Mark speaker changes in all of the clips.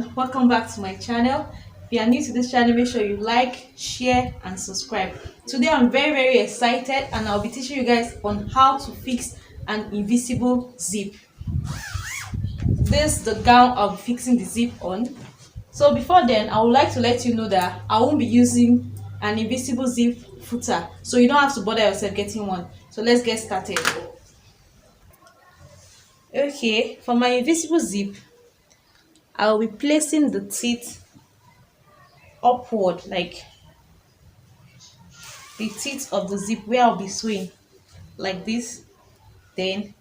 Speaker 1: everyone, welcome back to my channel. If you are new to this channel, make sure you like, share and subscribe. Today I'm very excited and I'll be teaching you guys on how to fix an invisible zip. This is the gown I'll be fixing the zip on. So before then, I would like to let you know that I won't be using an invisible zip footer, so you don't have to bother yourself getting one. So let's get started. Okay, for my invisible zip, I will be placing the teeth upward, like the teeth of the zip where I'll be sewing, like this. Then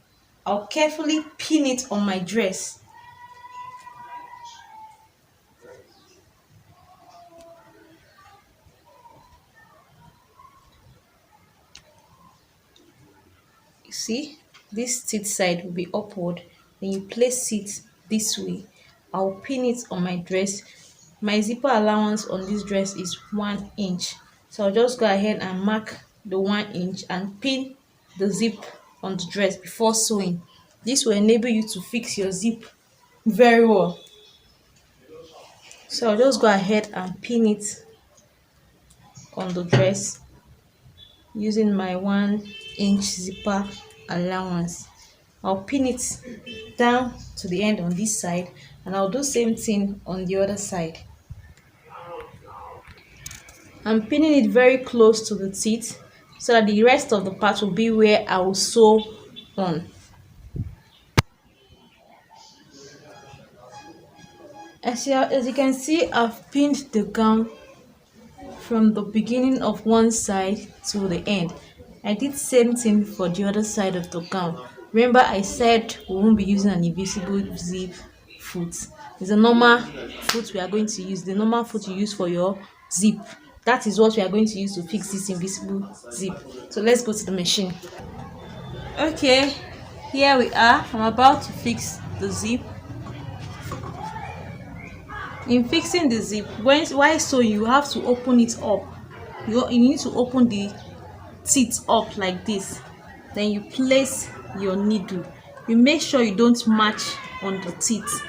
Speaker 1: I'll carefully pin it on my dress. You see, this teeth side will be upward. Then you place it this way. I'll pin it on my dress. My zipper allowance on this dress is 1 inch, so I'll just go ahead and mark the 1 inch and pin the zip on the dress before sewing. This will enable you to fix your zip very well. So I'll just go ahead and pin it on the dress using my 1 inch zipper allowance. I'll pin it down to the end on this side and I'll do same thing on the other side. I'm pinning it very close to the teeth so that the rest of the part will be where I will sew on. As you can see, I've pinned the gown from the beginning of one side to the end. I did same thing for the other side of the gown. Remember, I said we won't be using an invisible zip foot. It's a normal foot we are going to use, the normal foot you use for your zip. That is what we are going to use to fix this invisible zip. So let's go to the machine. Okay, here we are. I'm about to fix the zip. In fixing the zip, while sewing, you have to open it up. You need to open the teeth up like this. Then you place your needle. You make sure you don't match on the teeth.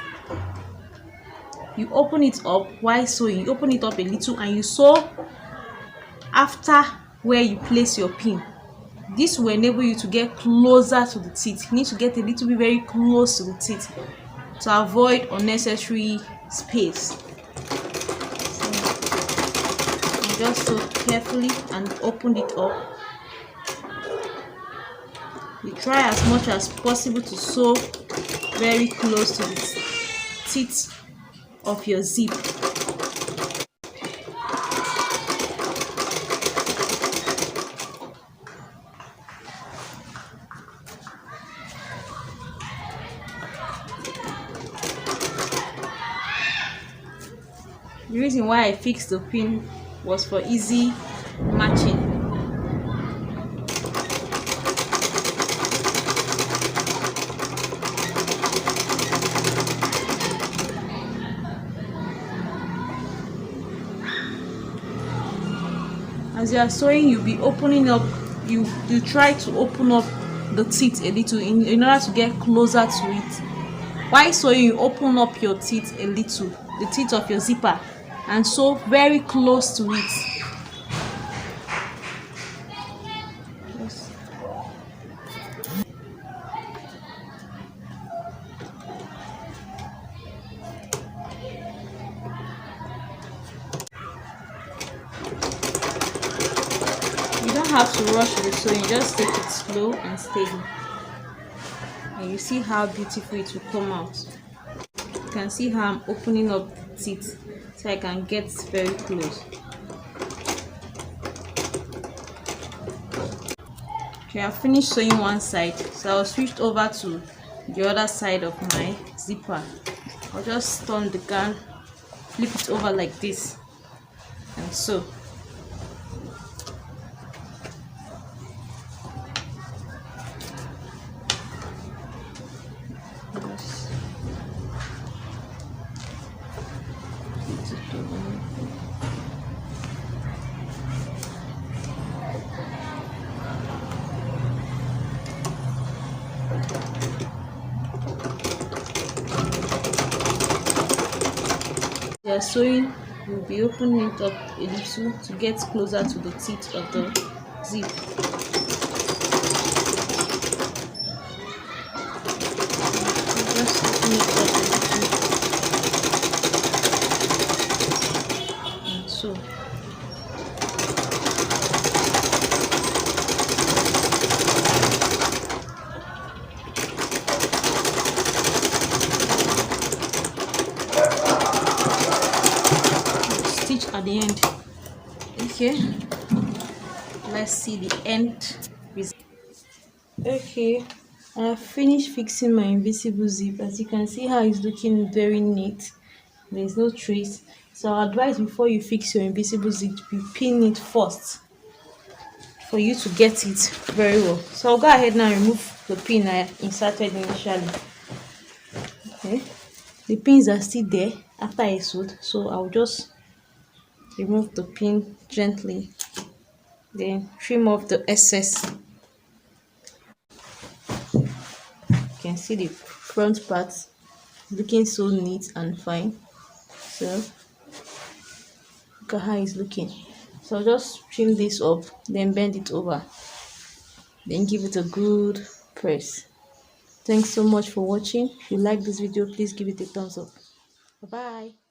Speaker 1: You open it up while sewing. You open it up a little and you sew after where you place your pin. This will enable you to get closer to the teeth. You need to get a little bit very close to the teeth to avoid unnecessary space. So just sew carefully and open it up. You try as much as possible to sew very close to the teeth of your zip. The reason why I fixed the pin was for easy matching. As you are sewing, you'll be opening up, you try to open up the teeth a little in order to get closer to it. While sewing, you open up your teeth a little, the teeth of your zipper, and sew very close to it. Yes. You don't have to rush the sewing, just take it slow and steady. And you see how beautiful it will come out. You can see how I'm opening up the teeth so I can get very close. Okay, I've finished sewing one side, so I'll switch over to the other side of my zipper. I'll just turn the gown, flip it over like this, and sew. you are sewing, you'll be opening it up a little to get closer to the teeth of the zip. Just open it up a little, and so. Stitch at the end. Okay, let's see the end result. Okay, I have finished fixing my invisible zip. As you can see how it's looking very neat. There's no trace. So I advise before you fix your invisible zip, you pin it first for you to get it very well. So I'll go ahead now and remove the pin I inserted initially. Okay, the pins are still there after I sewed, so I'll just remove the pin gently, then trim off the excess. You can see the front part looking so neat and fine. So look at how it's looking. So I'll just trim this up, then bend it over, then give it a good press. Thanks so much for watching. If you like this video, please give it a thumbs up. Bye bye.